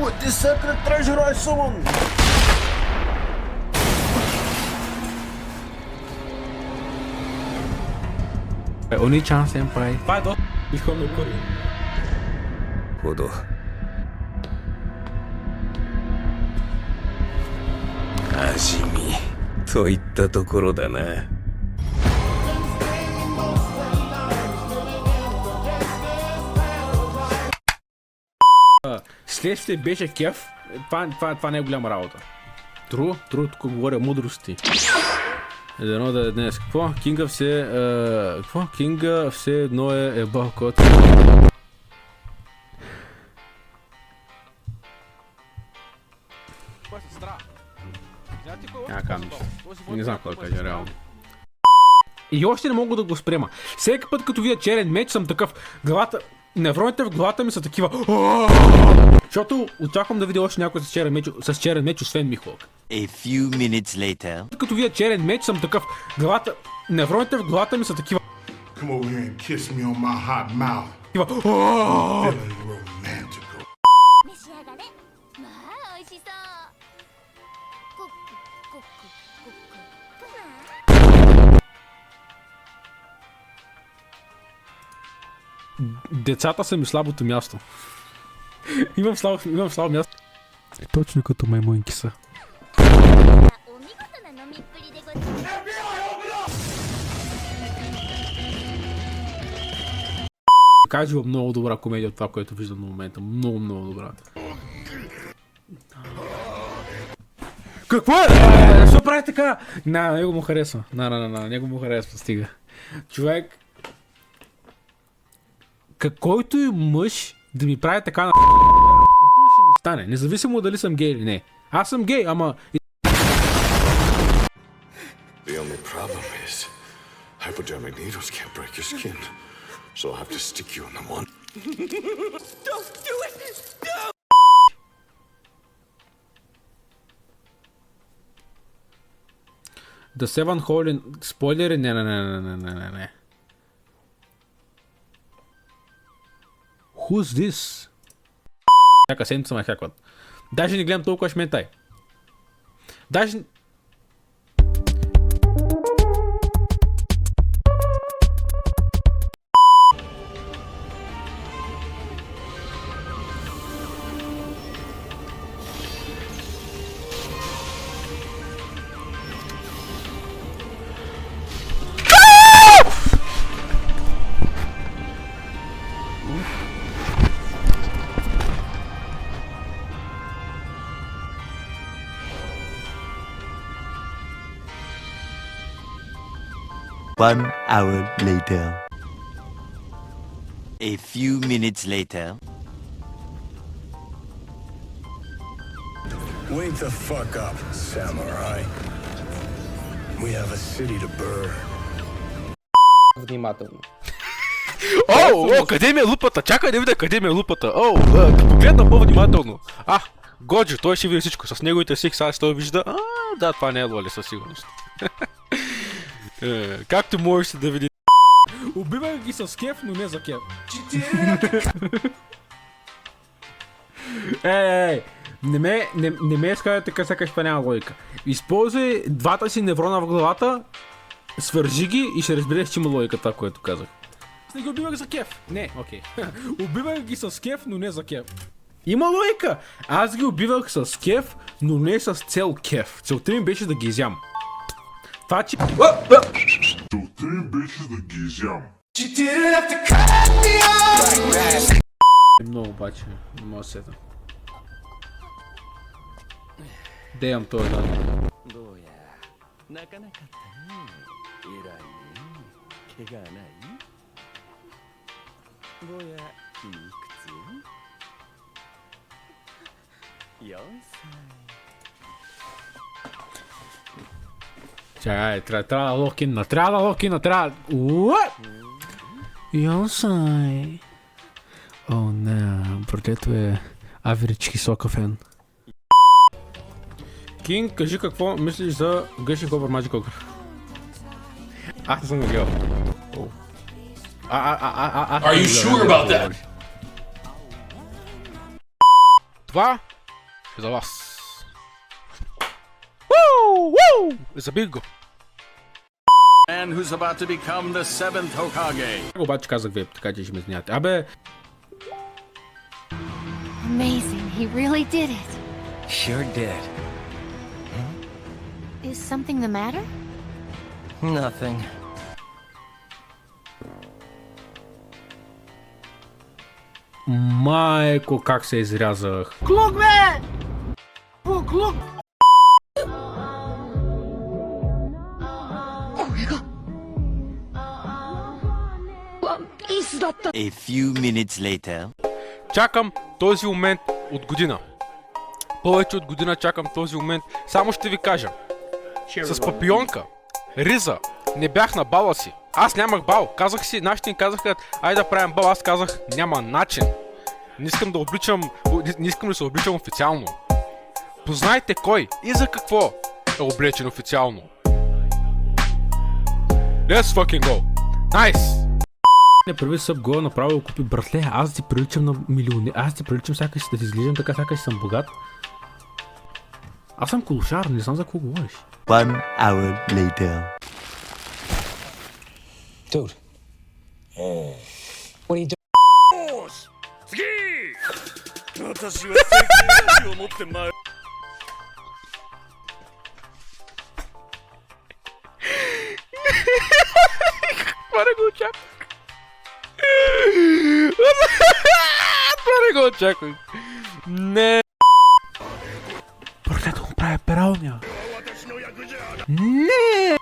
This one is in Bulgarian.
What the secret treasure I summon? Oni-chan senpai. Това е доста изходно първи. ほど味見といったところだな。Следствие беше кеф. Това не е голяма работа. Тру, тук говоря мудрости. Едно да е днес. Какво? Кинга все едно е балкот. Не знам какво да кажа реално. И още не мога да го спрема. Всеки път като видя черен меч съм такъв. Главата... Невроните в главата ми са такива. Защото очаквам да видя още някой с черен меч, освен Михлок. A few minutes later. Като видя черен меч съм такъв. Главата... Невроните в главата ми са такива. Come over here and kiss me on my hot mouth. Такива. Feeling romantical. 召し上がれ。まあ美味しそう。コックコックコック。 Децата са ми слабото място. имам слабо място. Точно като маймунки са. お見事な飲みっぷりでございます。 Кажи много добра комедия от това, което виждам на момента. Много добра. Какво е? Защо прави така? На него му харесва. На него му харесва, стига. Човек... Който и мъж да ми прави така на... ще ми стане, независимо дали съм гей или не. Аз съм гей, ама... The only problem is hypodermic needles can't break your skin. So I'll have to stick you in the one. Don't do it! Don't! The Seven Holy... Спойлери? Не. Who's this? Всяка седмица ме хакват. Даже не гледам толкова шментай. Даже... One hour later. A few minutes later. Wake the fuck up, samurai. We have a city to burn. Внимателно. Къде ми е лупата? Чакай да видя къде ми е лупата. Погледна по-внимателно. Годжо, той ще види всичко. С неговите сикс аз той вижда. Да, това не е лоли със сигурност. Както можеш да види. Убивай ги с кеф, но не за кеф. Не ме изкарай така, сякаш па няма логика. Използвай двата си неврона в главата, свържи ги и ще разбереш, че има логика това, което казах. Аз не ги убивах за кеф. Не, окей. Убивах ги с кеф, но не за кеф. Има логика! Аз ги убивах с кеф, но не с цел кеф. Целта ми беше да ги изям. Това, че... Целта им беше да ги изям. Много обаче, не мога да сета. Деям този даден. どうや泣かなかったね。偉いね。怪我ない？どうや君いくつ？4歳。 Чакай, трябва да локина, What? Йонсай. О, не, братето е Average Hisoka фен. Кинг, кажи какво мислиш за Гъши Хобър Magic Ogre? Аз не съм го гледал. Are you sure about that? Това за вас. Woo! За бинго! Man who's about to become the seventh Hokage. Обаче казах веб, така че ще ме знаете. Абе, Amazing, he really did it. Sure did. Is something the matter? Nothing. майко, как се изрязах. A few minutes later. Чакам този момент от година. Повече от година чакам този момент. Само ще ви кажа. С папионка, Риза, не бях на бала си. Аз нямах бал. Казах си, нашите ни казаха, айде да правим бал. Аз казах, няма начин. Не искам да се обличам официално. Познайте кой и за какво е облечен официално. Let's fucking go. Nice! Не прави съб го, направо купи братле, аз ти приличам на милиони, аз ти приличам сякаш да ти изглеждам така, сякаш съм богат. Аз съм колушар, не знам за какво говориш. 1 hour later. Dude. What are you doing? 私は世界一を持ってまいる。Това не го очаквах. Това не го очаквах. Не. Братлето му прави пералня. Не.